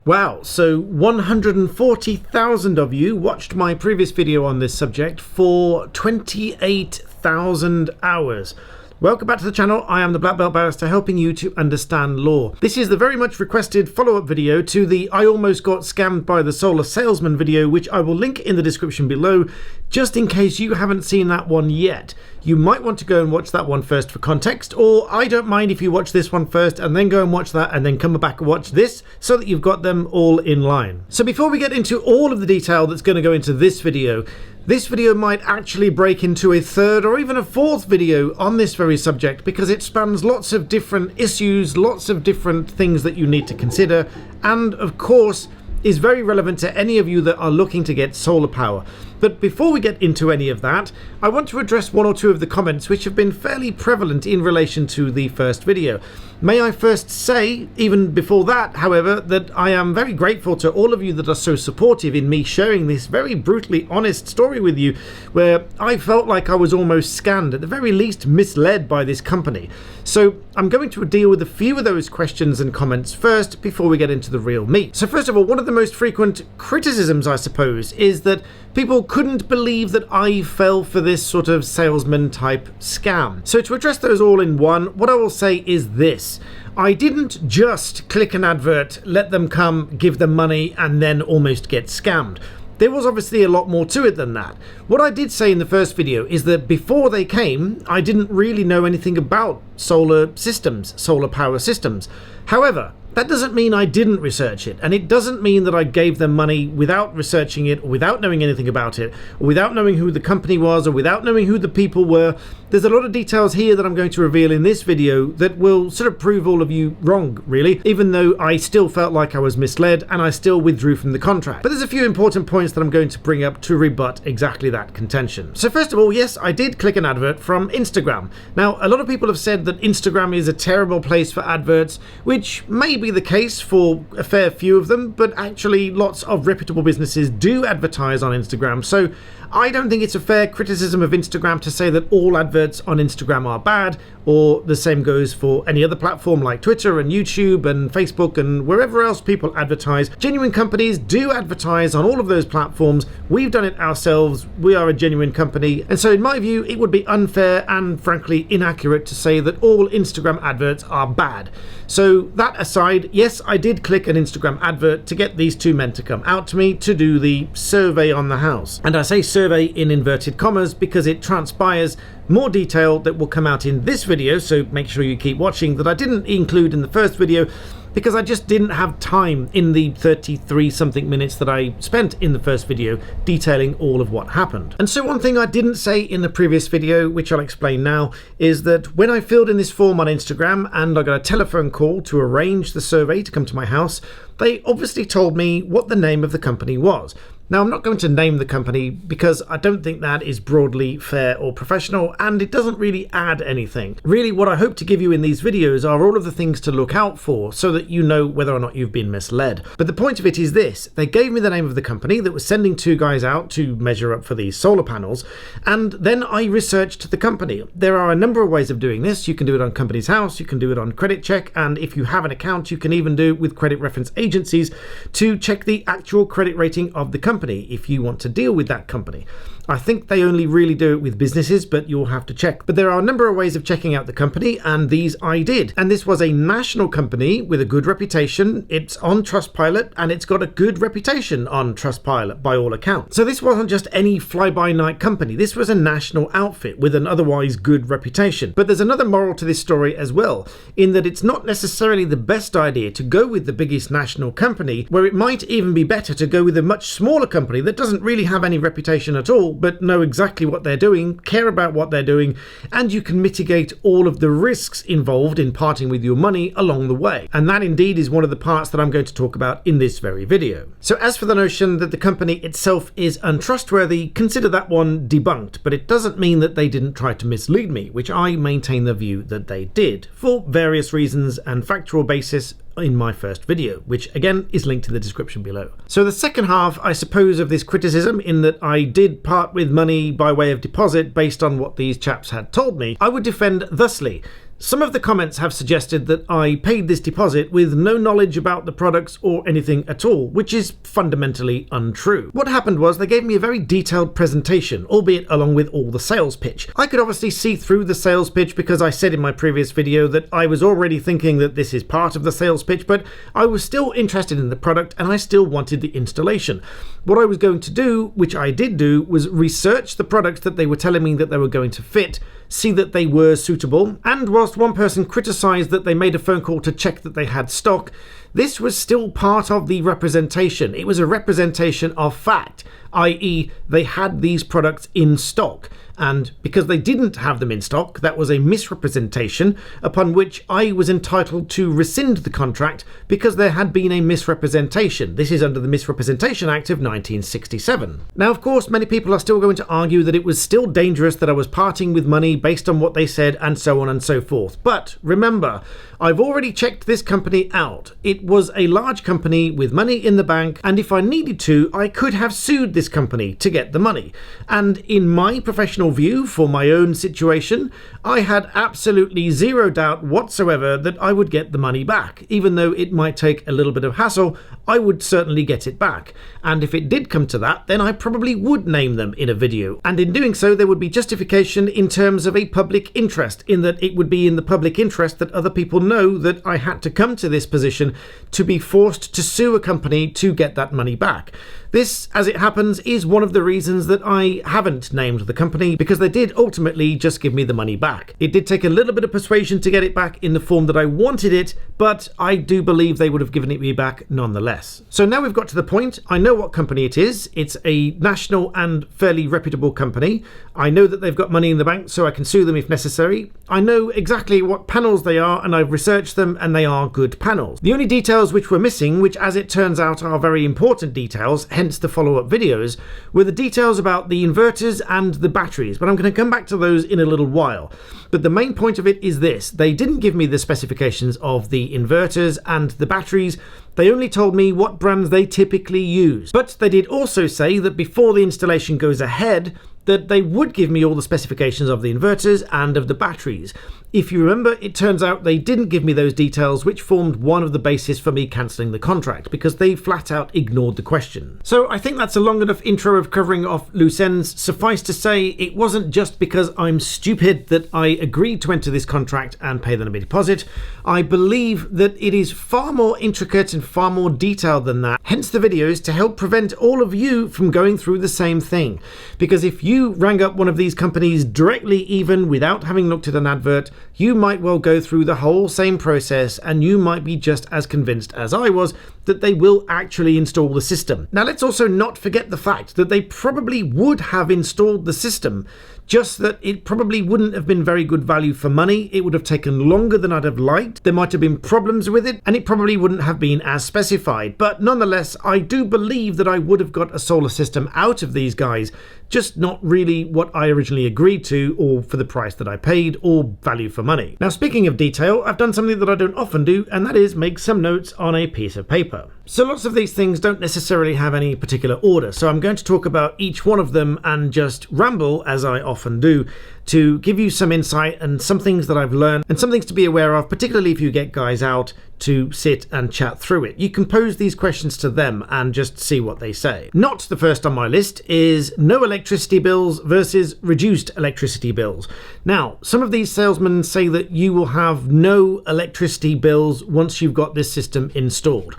Wow, so 140,000 of you watched my previous video on this subject for 28,000 hours. Welcome back to the channel. I am the Black Belt Barrister, helping you to understand law. This is the very much requested follow-up video to the I almost got scammed by the solar salesman video, which I will link in the description below, just in case you haven't seen that one yet. You might want to go and watch that one first for context, or I don't mind if you watch this one first and then go and watch that and then come back and watch this so that you've got them all in line. So before we get into all of the detail that's going to go into this video might actually break into a third or even a fourth video on this very subject, because it spans lots of different issues, lots of different things that you need to consider, and of course is very relevant to any of you that are looking to get solar power. But before we get into any of that, I want to address one or two of the comments which have been fairly prevalent in relation to the first video. May I first say, even before that, however, that I am very grateful to all of you that are so supportive in me sharing this very brutally honest story with you, where I felt like I was almost scammed, at the very least misled by this company. So I'm going to deal with a few of those questions and comments first before we get into the real meat. So first of all, one of the most frequent criticisms, I suppose, is that people couldn't believe that I fell for this sort of salesman type scam. So to address those all in one, what I will say is this. I didn't just click an advert, let them come, give them money, and then almost get scammed. There was obviously a lot more to it than that. What I did say in the first video is that before they came, I didn't really know anything about solar systems, solar power systems. However, that doesn't mean I didn't research it, and it doesn't mean that I gave them money without researching it, or without knowing anything about it, or without knowing who the company was, or without knowing who the people were. There's a lot of details here that I'm going to reveal in this video that will sort of prove all of you wrong, really, even though I still felt like I was misled and I still withdrew from the contract. But there's a few important points that I'm going to bring up to rebut exactly that contention. So first of all, yes, I did click an advert from Instagram. Now, a lot of people have said that Instagram is a terrible place for adverts, which may be the case for a fair few of them, but actually lots of reputable businesses do advertise on Instagram. So I don't think it's a fair criticism of Instagram to say that all adverts on Instagram are bad, or the same goes for any other platform like Twitter and YouTube and Facebook and wherever else people advertise. Genuine companies do advertise on all of those platforms. We've done it ourselves. We are a genuine company. And so in my view, it would be unfair and frankly inaccurate to say that all Instagram adverts are bad. So that aside, yes, I did click an Instagram advert to get these two men to come out to me to do the survey on the house. And I say survey in inverted commas because it transpires more detail that will come out in this video, so make sure you keep watching, that I didn't include in the first video because I just didn't have time in the 33 something minutes that I spent in the first video detailing all of what happened. And so one thing I didn't say in the previous video, which I'll explain now, is that when I filled in this form on Instagram and I got a telephone call to arrange the survey to come to my house, they obviously told me what the name of the company was. Now, I'm not going to name the company because I don't think that is broadly fair or professional, and it doesn't really add anything. Really, what I hope to give you in these videos are all of the things to look out for so that you know whether or not you've been misled. But the point of it is this. They gave me the name of the company that was sending two guys out to measure up for these solar panels, and then I researched the company. There are a number of ways of doing this. You can do it on Companies House, you can do it on Credit Check, and if you have an account, you can even do it with credit reference agencies to check the actual credit rating of the company if you want to deal with that company. I think they only really do it with businesses, but you'll have to check. But there are a number of ways of checking out the company, and these I did. And this was a national company with a good reputation. It's on Trustpilot, and it's got a good reputation on Trustpilot by all accounts. So this wasn't just any fly-by-night company. This was a national outfit with an otherwise good reputation. But there's another moral to this story as well, in that it's not necessarily the best idea to go with the biggest national company, where it might even be better to go with a much smaller company that doesn't really have any reputation at all, but know exactly what they're doing, care about what they're doing, and you can mitigate all of the risks involved in parting with your money along the way. And that indeed is one of the parts that I'm going to talk about in this very video. So as for the notion that the company itself is untrustworthy, consider that one debunked, but it doesn't mean that they didn't try to mislead me, which I maintain the view that they did, for various reasons and factual basis in my first video, which again is linked in the description below. So the second half, I suppose, of this criticism, in that I did part with money by way of deposit based on what these chaps had told me, I would defend thusly. Some of the comments have suggested that I paid this deposit with no knowledge about the products or anything at all, which is fundamentally untrue. What happened was they gave me a very detailed presentation, albeit along with all the sales pitch. I could obviously see through the sales pitch because I said in my previous video that I was already thinking that this is part of the sales pitch, but I was still interested in the product and I still wanted the installation. What I was going to do, which I did do, was research the products that they were telling me that they were going to fit, see that they were suitable, and whilst one person criticised that they made a phone call to check that they had stock, this was still part of the representation. It was a representation of fact, i.e. they had these products in stock. And because they didn't have them in stock, that was a misrepresentation upon which I was entitled to rescind the contract because there had been a misrepresentation. This is under the Misrepresentation Act of 1967. Now, of course, many people are still going to argue that it was still dangerous that I was parting with money based on what they said and so on and so forth. But remember, I've already checked this company out. It was a large company with money in the bank, and if I needed to, I could have sued this company to get the money. And in my professional view, for my own situation, I had absolutely zero doubt whatsoever that I would get the money back. Even though it might take a little bit of hassle, I would certainly get it back. And if it did come to that, then I probably would name them in a video. And in doing so, there would be justification in terms of a public interest, in that it would be in the public interest that other people know that I had to come to this position to be forced to sue a company to get that money back. This, as it happens, is one of the reasons that I haven't named the company, because they did ultimately just give me the money back. It did take a little bit of persuasion to get it back in the form that I wanted it, but I do believe they would have given it me back nonetheless. So now we've got to the point. I know what company it is. It's a national and fairly reputable company. I know that they've got money in the bank, so I can sue them if necessary. I know exactly what panels they are, and I've researched them, and they are good panels. The only details which were missing, which as it turns out are very important details, hence the follow-up videos, were the details about the inverters and the batteries, but I'm going to come back to those in a little while. But the main point of it is this: they didn't give me the specifications of the inverters and the batteries. They only told me what brands they typically use. But they did also say that before the installation goes ahead, that they would give me all the specifications of the inverters and of the batteries. If you remember, it turns out they didn't give me those details, which formed one of the basis for me cancelling the contract, because they flat out ignored the question. So I think that's a long enough intro of covering off loose ends. Suffice to say, it wasn't just because I'm stupid that I agreed to enter this contract and pay them a deposit. I believe that it is far more intricate and far more detailed than that. Hence the videos, to help prevent all of you from going through the same thing. Because if you rang up one of these companies directly, even without having looked at an advert, you might well go through the whole same process, and you might be just as convinced as I was that they will actually install the system. Now, let's also not forget the fact that they probably would have installed the system, just that it probably wouldn't have been very good value for money. It would have taken longer than I'd have liked. There might have been problems with it, and it probably wouldn't have been as specified. But nonetheless, I do believe that I would have got a solar system out of these guys, just not really what I originally agreed to, or for the price that I paid, or value for money. Now, speaking of detail, I've done something that I don't often do, and that is make some notes on a piece of paper. So lots of these things don't necessarily have any particular order, so I'm going to talk about each one of them and just ramble, as I often do, to give you some insight and some things that I've learned and some things to be aware of, particularly if you get guys out to sit and chat through it. You can pose these questions to them and just see what they say. Not the first on my list is no electricity bills versus reduced electricity bills. Now, some of these salesmen say that you will have no electricity bills once you've got this system installed.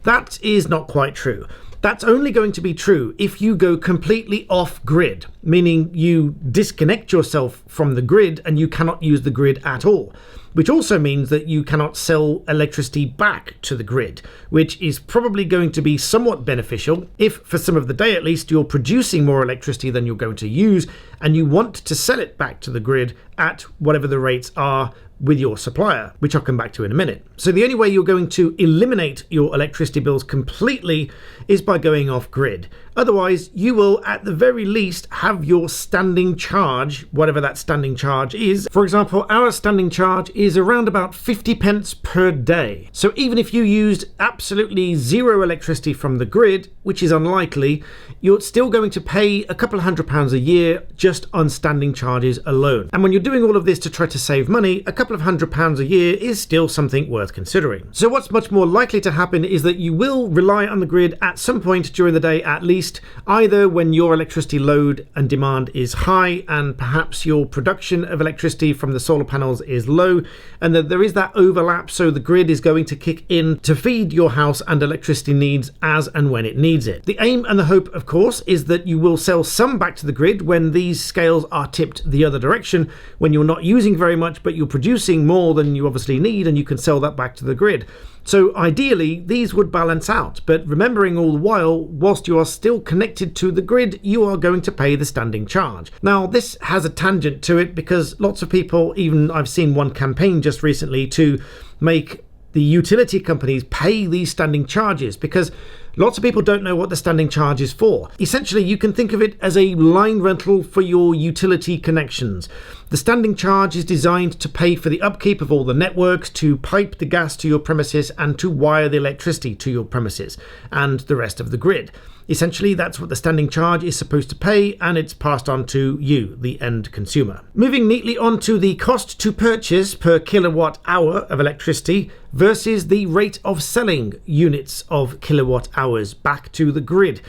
That is not quite true. That's only going to be true if you go completely off-grid, meaning you disconnect yourself from the grid and you cannot use the grid at all, which also means that you cannot sell electricity back to the grid, which is probably going to be somewhat beneficial if, for some of the day at least, you're producing more electricity than you're going to use and you want to sell it back to the grid at whatever the rates are with your supplier, which I'll come back to in a minute. So the only way you're going to eliminate your electricity bills completely is by going off grid. Otherwise, you will at the very least have your standing charge, whatever that standing charge is. For example, our standing charge is around about 50 pence per day. So even if you used absolutely zero electricity from the grid, which is unlikely, you're still going to pay a couple of £100 a year just on standing charges alone. And when you're doing all of this to try to save money, a couple couple of £100 a year is still something worth considering. So what's much more likely to happen is that you will rely on the grid at some point during the day at least, either when your electricity load and demand is high and perhaps your production of electricity from the solar panels is low, and that there is that overlap, so the grid is going to kick in to feed your house and electricity needs as and when it needs it. The aim and the hope, of course, is that you will sell some back to the grid when these scales are tipped the other direction, when you're not using very much but you're producing more than you obviously need, and you can sell that back to the grid. So ideally these would balance out, but remembering all the while, whilst you are still connected to the grid, you are going to pay the standing charge. Now this has a tangent to it because lots of people, even I've seen one campaign just recently to make the utility companies pay these standing charges, because lots of people don't know what the standing charge is for. Essentially, you can think of it as a line rental for your utility connections. The standing charge is designed to pay for the upkeep of all the networks, to pipe the gas to your premises, and to wire the electricity to your premises and the rest of the grid. Essentially, that's what the standing charge is supposed to pay, and it's passed on to you, the end consumer. Moving neatly on to the cost to purchase per kilowatt hour of electricity versus the rate of selling units of kilowatt hours back to the grid.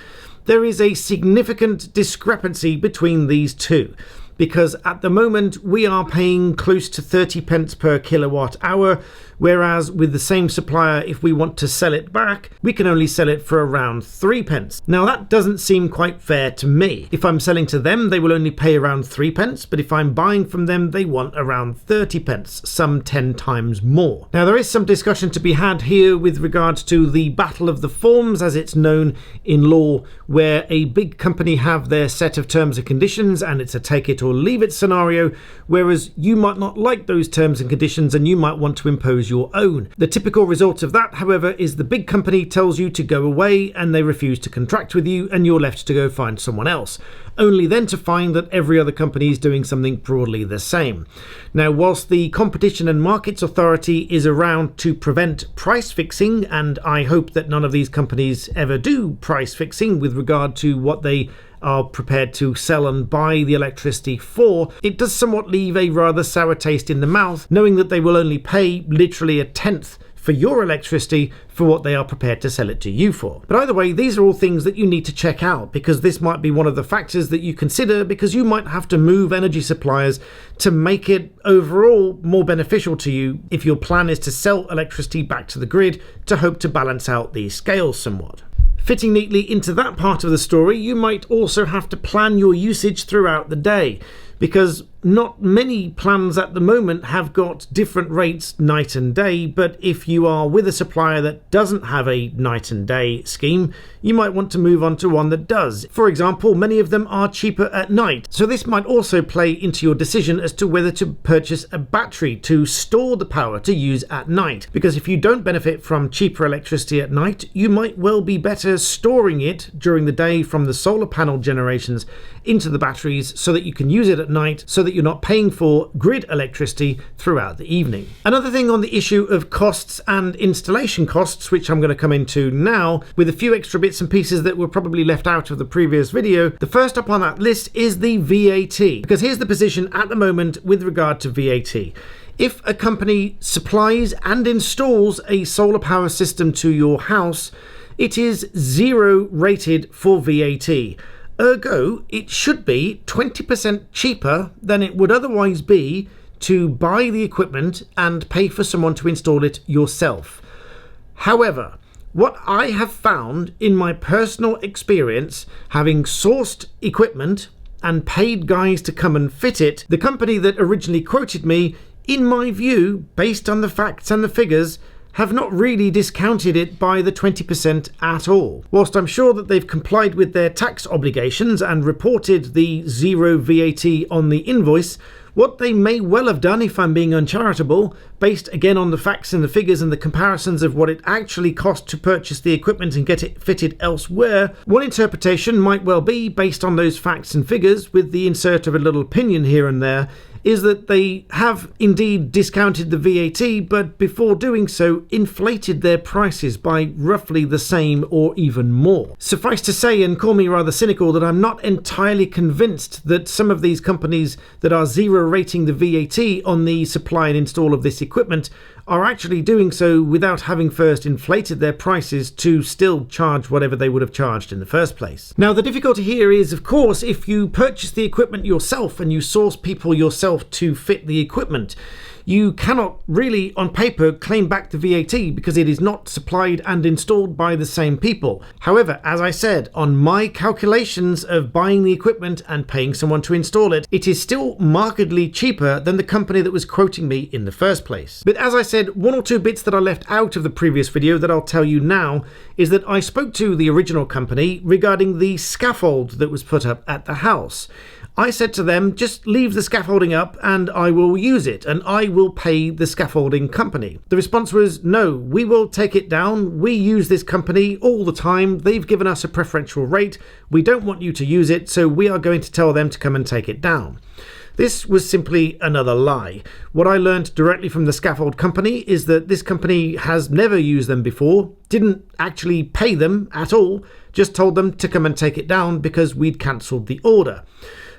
There is a significant discrepancy between these two, because at the moment we are paying close to 30 pence per kilowatt hour, whereas with the same supplier, if we want to sell it back, we can only sell it for around 3 pence. Now that doesn't seem quite fair to me. If I'm selling to them, they will only pay around 3 pence, but if I'm buying from them, they want around 30 pence, some 10 times more. Now there is some discussion to be had here with regards to the battle of the forms, as it's known in law, where a big company have their set of terms and conditions and it's a take it or leave it scenario, whereas you might not like those terms and conditions and you might want to impose your own. The typical result of that, however, is the big company tells you to go away and they refuse to contract with you, and you're left to go find someone else, only then to find that every other company is doing something broadly the same. Now, whilst the Competition and Markets Authority is around to prevent price fixing, and I hope that none of these companies ever do price fixing with regard to what they are prepared to sell and buy the electricity for, it does somewhat leave a rather sour taste in the mouth, knowing that they will only pay literally a tenth for your electricity for what they are prepared to sell it to you for. But either way, these are all things that you need to check out, because this might be one of the factors that you consider, because you might have to move energy suppliers to make it overall more beneficial to you if your plan is to sell electricity back to the grid to hope to balance out these scales somewhat. Fitting neatly into that part of the story, you might also have to plan your usage throughout the day, because not many plans at the moment have got different rates night and day, but if you are with a supplier that doesn't have a night and day scheme, you might want to move on to one that does. For example, many of them are cheaper at night, so this might also play into your decision as to whether to purchase a battery to store the power to use at night, because if you don't benefit from cheaper electricity at night, you might well be better storing it during the day from the solar panel generations into the batteries so that you can use it at night, so that you're not paying for grid electricity throughout the evening. Another thing on the issue of costs and installation costs, which I'm going to come into now, with a few extra bits and pieces that were probably left out of the previous video. The first up on that list is the VAT, because here's the position at the moment with regard to VAT. If a company supplies and installs a solar power system to your house, it is 0 rated for VAT. Ergo, it should be 20% cheaper than it would otherwise be to buy the equipment and pay for someone to install it yourself. However, what I have found in my personal experience, having sourced equipment and paid guys to come and fit it, the company that originally quoted me, in my view, based on the facts and the figures, have not really discounted it by the 20% at all. Whilst I'm sure that they've complied with their tax obligations and reported the 0 VAT on the invoice, what they may well have done, if I'm being uncharitable, based again on the facts and the figures and the comparisons of what it actually cost to purchase the equipment and get it fitted elsewhere, one interpretation might well be, based on those facts and figures, with the insert of a little opinion here and there, is that they have indeed discounted the VAT, but before doing so inflated their prices by roughly the same or even more. Suffice to say, and call me rather cynical, that I'm not entirely convinced that some of these companies that are zero rating the VAT on the supply and install of this equipment are actually doing so without having first inflated their prices to still charge whatever they would have charged in the first place. Now, the difficulty here is, of course, if you purchase the equipment yourself and you source people yourself to fit the equipment, you cannot really, on paper, claim back the VAT because it is not supplied and installed by the same people. However, as I said, on my calculations of buying the equipment and paying someone to install it, it is still markedly cheaper than the company that was quoting me in the first place. But as I said, one or two bits that I left out of the previous video that I'll tell you now is that I spoke to the original company regarding the scaffold that was put up at the house. I said to them, just leave the scaffolding up and I will use it and I will pay the scaffolding company. The response was, no, we will take it down. We use this company all the time. They've given us a preferential rate. We don't want you to use it, so we are going to tell them to come and take it down. This was simply another lie. What I learned directly from the scaffold company is that this company has never used them before, didn't actually pay them at all, just told them to come and take it down because we'd cancelled the order.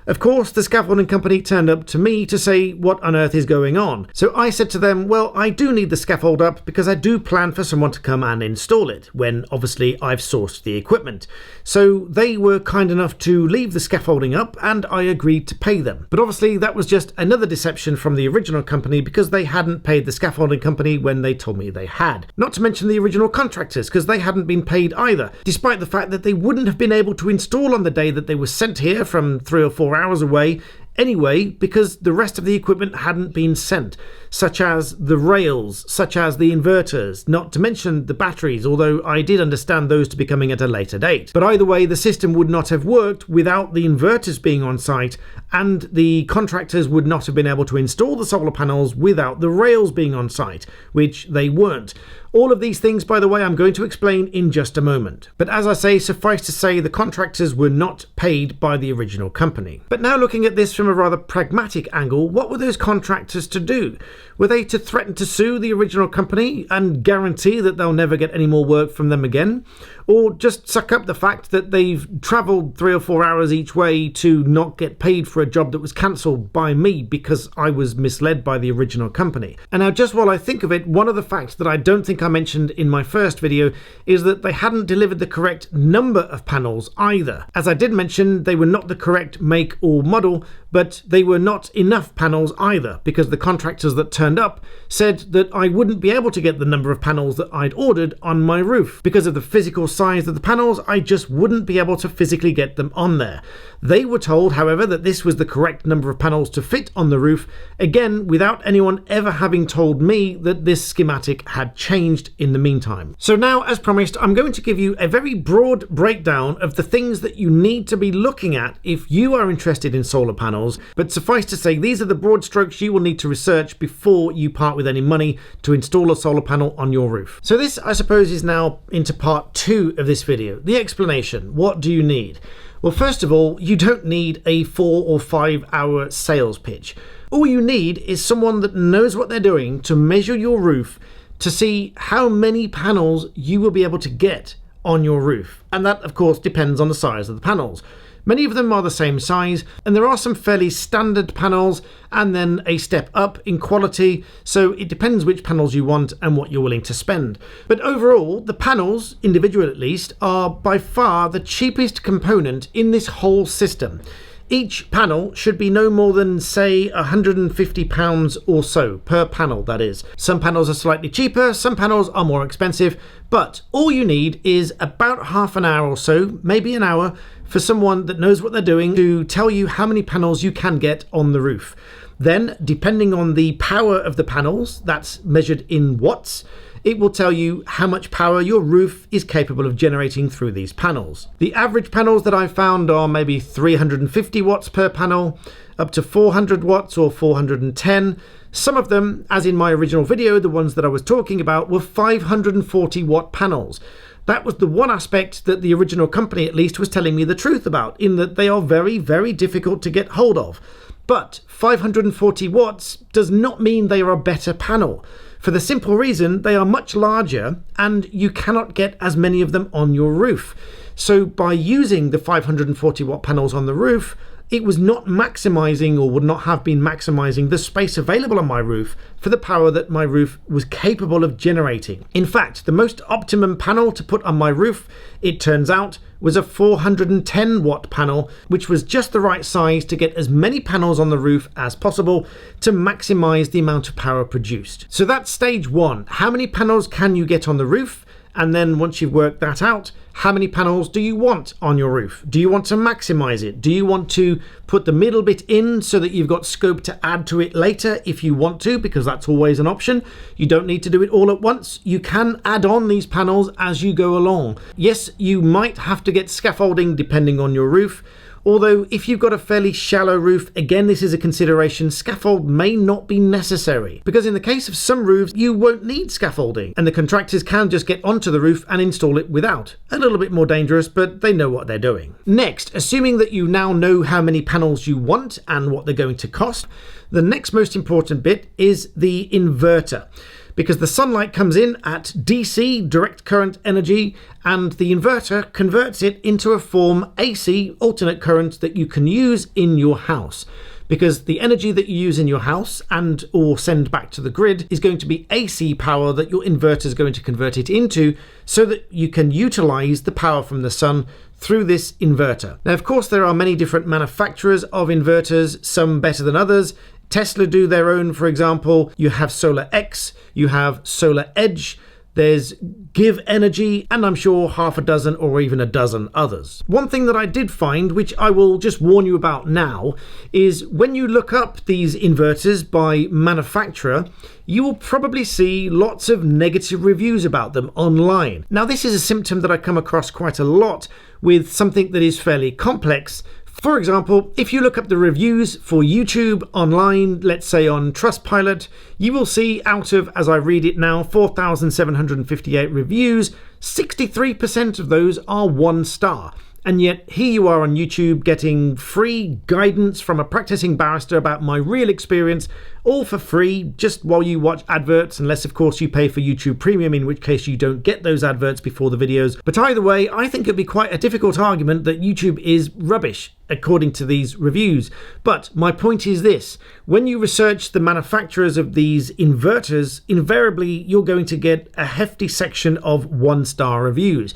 Of course, the scaffolding company turned up to me to say what on earth is going on. So I said to them, well, I do need the scaffold up because I do plan for someone to come and install it when obviously I've sourced the equipment. So they were kind enough to leave the scaffolding up and I agreed to pay them. But obviously that was just another deception from the original company because they hadn't paid the scaffolding company when they told me they had. Not to mention the original contractors because they hadn't been paid either, despite the fact that they wouldn't have been able to install on the day that they were sent here from 3 or 4 hours away anyway because the rest of the equipment hadn't been sent, such as the rails, such as the inverters, not to mention the batteries, although I did understand those to be coming at a later date. But either way, the system would not have worked without the inverters being on site, and the contractors would not have been able to install the solar panels without the rails being on site, which they weren't. All of these things, by the way, I'm going to explain in just a moment. But as I say, suffice to say, the contractors were not paid by the original company. But now looking at this from a rather pragmatic angle, what were those contractors to do? Were they to threaten to sue the original company and guarantee that they'll never get any more work from them again? Or just suck up the fact that they've travelled 3 or 4 hours each way to not get paid for a job that was cancelled by me because I was misled by the original company? And now, just while I think of it, one of the facts that I don't think I mentioned in my first video is that they hadn't delivered the correct number of panels either. As I did mention, they were not the correct make or model, but they were not enough panels either because the contractors that turned up said that I wouldn't be able to get the number of panels that I'd ordered on my roof. Because of the physical size of the panels, I just wouldn't be able to physically get them on there. They were told, however, that this was the correct number of panels to fit on the roof, again without anyone ever having told me that this schematic had changed in the meantime. So now, as promised, I'm going to give you a very broad breakdown of the things that you need to be looking at if you are interested in solar panels, but suffice to say, these are the broad strokes you will need to research before you part with any money to install a solar panel on your roof. So this, I suppose, is now into part 2 of this video, the explanation. What do you need? Well, first of all, you don't need a 4 or 5 hour sales pitch. All you need is someone that knows what they're doing to measure your roof to see how many panels you will be able to get on your roof. And that, of course, depends on the size of the panels. Many of them are the same size, and there are some fairly standard panels and then a step up in quality, so it depends which panels you want and what you're willing to spend. But overall, the panels, individual at least, are by far the cheapest component in this whole system. Each panel should be no more than, say, £150 or so per panel, that is. Some panels are slightly cheaper, some panels are more expensive, but all you need is about half an hour or so, maybe an hour, for someone that knows what they're doing to tell you how many panels you can get on the roof. Then, depending on the power of the panels, that's measured in watts, it will tell you how much power your roof is capable of generating through these panels. The average panels that I've found are maybe 350 watts per panel, up to 400 watts or 410. Some of them, as in my original video, the ones that I was talking about, were 540 watt panels. That was the one aspect that the original company at least was telling me the truth about, in that they are very, very difficult to get hold of. But 540 watts does not mean they are a better panel, for the simple reason they are much larger and you cannot get as many of them on your roof. So by using the 540 watt panels on the roof, it was not maximizing, or would not have been maximizing, the space available on my roof for the power that my roof was capable of generating. In fact, the most optimum panel to put on my roof, it turns out, was a 410 watt panel, which was just the right size to get as many panels on the roof as possible to maximize the amount of power produced. So that's stage one. How many panels can you get on the roof? And then once you've worked that out, how many panels do you want on your roof? Do you want to maximize it? Do you want to put the middle bit in so that you've got scope to add to it later if you want to, because that's always an option. You don't need to do it all at once. You can add on these panels as you go along. Yes, you might have to get scaffolding depending on your roof. Although if you've got a fairly shallow roof, again, this is a consideration, scaffold may not be necessary. Because in the case of some roofs, you won't need scaffolding, and the contractors can just get onto the roof and install it without. A little bit more dangerous, but they know what they're doing. Next, assuming that you now know how many panels you want and what they're going to cost, the next most important bit is the inverter. Because the sunlight comes in at DC, direct current energy, and the inverter converts it into a form AC, alternate current, that you can use in your house. Because the energy that you use in your house and or send back to the grid is going to be AC power that your inverter is going to convert it into, so that you can utilize the power from the sun through this inverter. Now, of course, there are many different manufacturers of inverters, some better than others. Tesla do their own, for example. You have Solar X, you have Solar Edge, there's Give Energy, and I'm sure half a dozen or even a dozen others. One thing that I did find, which I will just warn you about now, is when you look up these inverters by manufacturer, you will probably see lots of negative reviews about them online. Now, this is a symptom that I come across quite a lot with something that is fairly complex. For example, if you look up the reviews for YouTube online, let's say on Trustpilot, you will see out of, as I read it now, 4,758 reviews, 63% of those are 1 star. And yet here you are on YouTube getting free guidance from a practicing barrister about my real experience, all for free, just while you watch adverts, unless of course you pay for YouTube Premium, in which case you don't get those adverts before the videos. But either way, I think it'd be quite a difficult argument that YouTube is rubbish, according to these reviews. But my point is this: when you research the manufacturers of these inverters, invariably you're going to get a hefty section of 1-star reviews.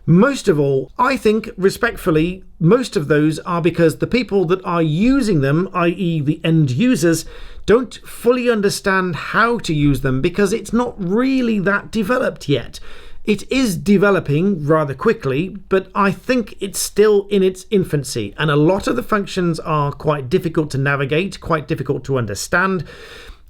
Most of all, I think, respectfully, most of those are because the people that are using them, i.e. the end users, don't fully understand how to use them, because it's not really that developed yet. It is developing rather quickly, but I think it's still in its infancy, and a lot of the functions are quite difficult to navigate, quite difficult to understand.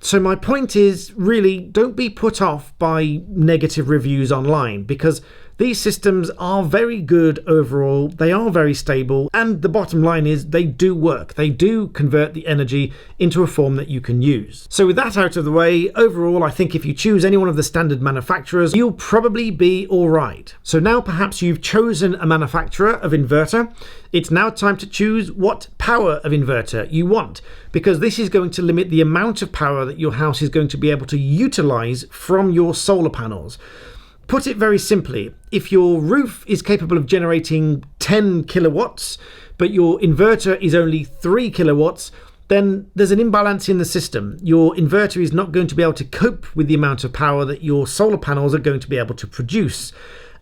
So my point is, really, don't be put off by negative reviews online, because these systems are very good overall, they are very stable, and the bottom line is they do work. They do convert the energy into a form that you can use. So with that out of the way, overall, I think if you choose any one of the standard manufacturers, you'll probably be all right. So now perhaps you've chosen a manufacturer of inverter. It's now time to choose what power of inverter you want, because this is going to limit the amount of power that your house is going to be able to utilize from your solar panels. Put it very simply, if your roof is capable of generating 10 kilowatts, but your inverter is only 3 kilowatts, then there's an imbalance in the system. Your inverter is not going to be able to cope with the amount of power that your solar panels are going to be able to produce.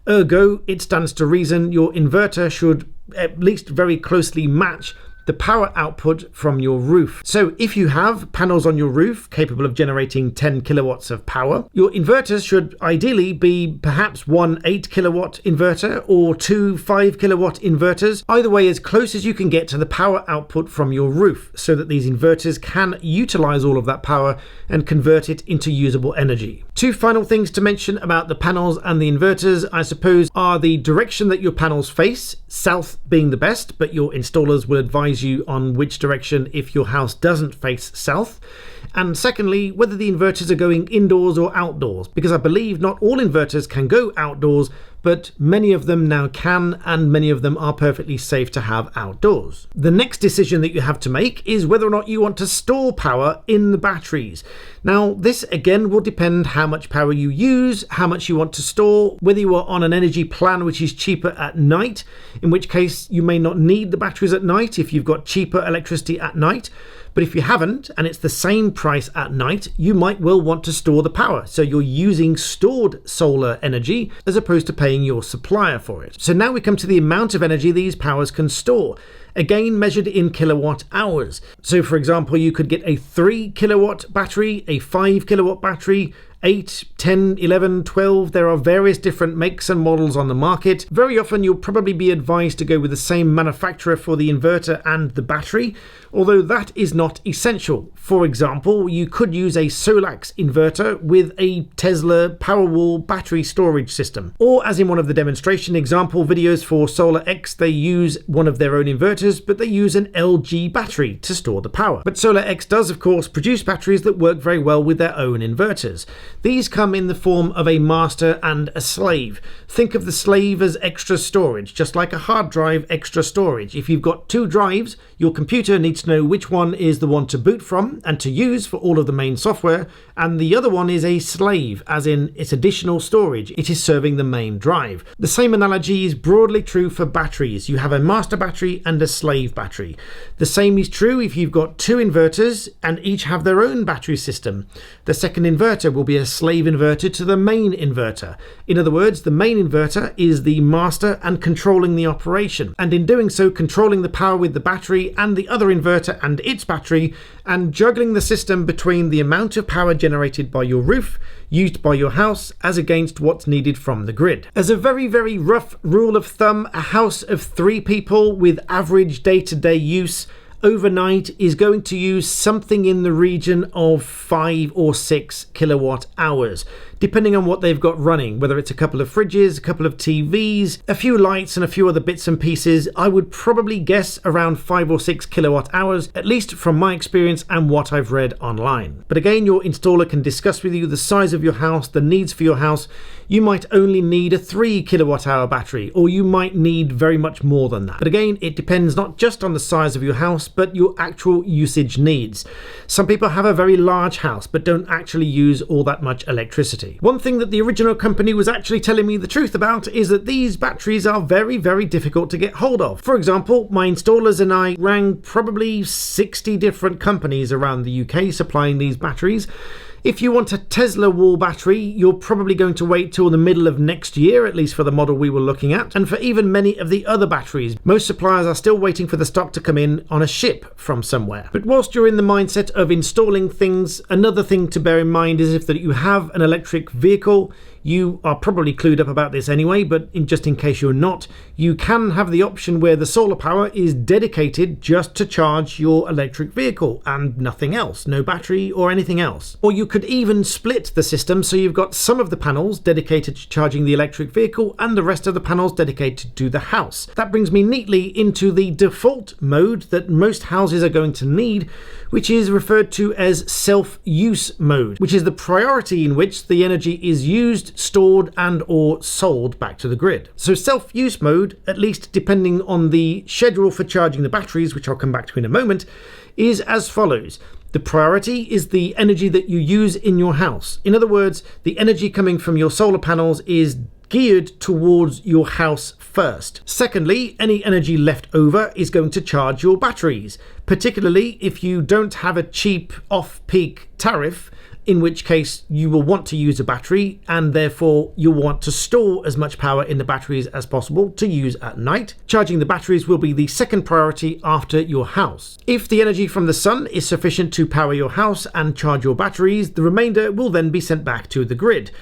Ergo, it stands to reason your inverter should at least very closely match the power output from your roof. So if you have panels on your roof capable of generating 10 kilowatts of power, your inverters should ideally be perhaps one 8 kilowatt inverter or two 5 kilowatt inverters, either way as close as you can get to the power output from your roof, so that these inverters can utilize all of that power and convert it into usable energy. Two final things to mention about the panels and the inverters, I suppose, are the direction that your panels face, south being the best, but your installers will advise you on which direction if your house doesn't face south. And secondly, whether the inverters are going indoors or outdoors, because I believe not all inverters can go outdoors, but many of them now can, and many of them are perfectly safe to have outdoors. The next decision that you have to make is whether or not you want to store power in the batteries. Now, this again will depend how much power you use, how much you want to store, whether you are on an energy plan which is cheaper at night, in which case you may not need the batteries at night if you've got cheaper electricity at night. But if you haven't, and it's the same price at night, you might well want to store the power. So you're using stored solar energy as opposed to paying your supplier for it. So now we come to the amount of energy these powers can store. Again, measured in kilowatt hours. So for example, you could get a 3 kilowatt battery, a 5 kilowatt battery, 8, 10, 11, 12. There are various different makes and models on the market. Very often you'll probably be advised to go with the same manufacturer for the inverter and the battery, although that is not essential. For example, you could use a Solax inverter with a Tesla Powerwall battery storage system. Or as in one of the demonstration example videos for SolarX, they use one of their own inverters, but they use an LG battery to store the power. But SolarX does of course produce batteries that work very well with their own inverters. These come in the form of a master and a slave. Think of the slave as extra storage, just like a hard drive extra storage. If you've got 2 drives, your computer needs to know which one is the one to boot from and to use for all of the main software, and the other one is a slave, as in it's additional storage. It is serving the main drive. The same analogy is broadly true for batteries. You have a master battery and a slave battery. The same is true if you've got 2 inverters and each have their own battery system. The second inverter will be a slave inverter to the main inverter. In other words, the main inverter is the master and controlling the operation, and in doing so controlling the power with the battery and the other inverter and its battery, and juggling the system between the amount of power generated by your roof, used by your house, as against what's needed from the grid. As a very, very rough rule of thumb, a house of 3 people with average day-to-day use overnight is going to use something in the region of 5 or 6 kilowatt hours, depending on what they've got running, whether it's a couple of fridges, a couple of TVs, a few lights and a few other bits and pieces. I would probably guess around 5 or 6 kilowatt hours, at least from my experience and what I've read online. But again, your installer can discuss with you the size of your house, the needs for your house. You might only need a 3 kilowatt hour battery, or you might need very much more than that. But again, it depends not just on the size of your house, but your actual usage needs. Some people have a very large house, but don't actually use all that much electricity. One thing that the original company was actually telling me the truth about is that these batteries are very, very difficult to get hold of. For example, my installers and I rang probably 60 different companies around the UK supplying these batteries. If you want a Tesla wall battery, you're probably going to wait till the middle of next year, at least for the model we were looking at. And for even many of the other batteries, most suppliers are still waiting for the stock to come in on a ship from somewhere. But whilst you're in the mindset of installing things, another thing to bear in mind is if that you have an electric vehicle, you are probably clued up about this anyway, but just in case you're not, you can have the option where the solar power is dedicated just to charge your electric vehicle and nothing else, no battery or anything else. Or you could even split the system so you've got some of the panels dedicated to charging the electric vehicle and the rest of the panels dedicated to the house. That brings me neatly into the default mode that most houses are going to need, which is referred to as self-use mode, which is the priority in which the energy is used, stored and or sold back to the grid. So self-use mode, at least depending on the schedule for charging the batteries, which I'll come back to in a moment, is as follows. The priority is the energy that you use in your house. In other words, the energy coming from your solar panels is geared towards your house first. Secondly, any energy left over is going to charge your batteries, particularly if you don't have a cheap off-peak tariff, in which case you will want to use a battery and therefore you'll want to store as much power in the batteries as possible to use at night. Charging the batteries will be the second priority after your house. If the energy from the sun is sufficient to power your house and charge your batteries, the remainder will then be sent back to the grid.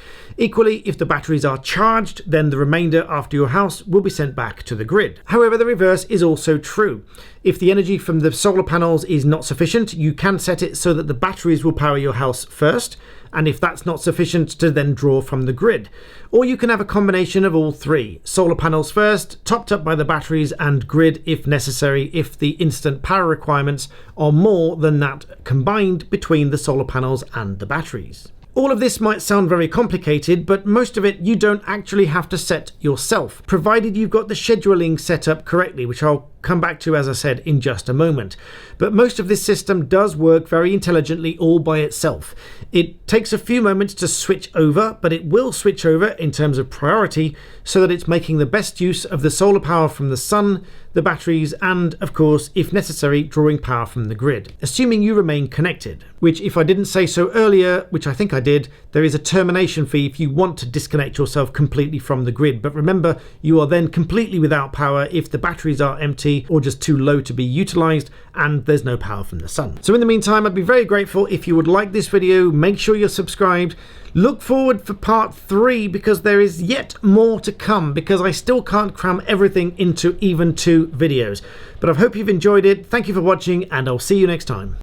Equally, if the batteries are charged, then the remainder after your house will be sent back to the grid. However, the reverse is also true. If the energy from the solar panels is not sufficient, you can set it so that the batteries will power your house first, and if that's not sufficient, to then draw from the grid. Or you can have a combination of all three. Solar panels first, topped up by the batteries, and grid if necessary, if the instant power requirements are more than that combined between the solar panels and the batteries. All of this might sound very complicated, but most of it you don't actually have to set yourself, provided you've got the scheduling set up correctly, which I'll come back to, as I said, in just a moment. But most of this system does work very intelligently all by itself. It takes a few moments to switch over, but it will switch over in terms of priority so that it's making the best use of the solar power from the sun, the batteries, and of course, if necessary, drawing power from the grid, assuming you remain connected. Which, if I didn't say so earlier, which I think I did, there is a termination fee if you want to disconnect yourself completely from the grid. But remember, you are then completely without power if the batteries are empty or just too low to be utilized and there's no power from the sun. So in the meantime, I'd be very grateful if you would like this video, make sure you're subscribed. Look forward for part 3 because there is yet more to come, because I still can't cram everything into even 2 videos. But I hope you've enjoyed it. Thank you for watching, and I'll see you next time.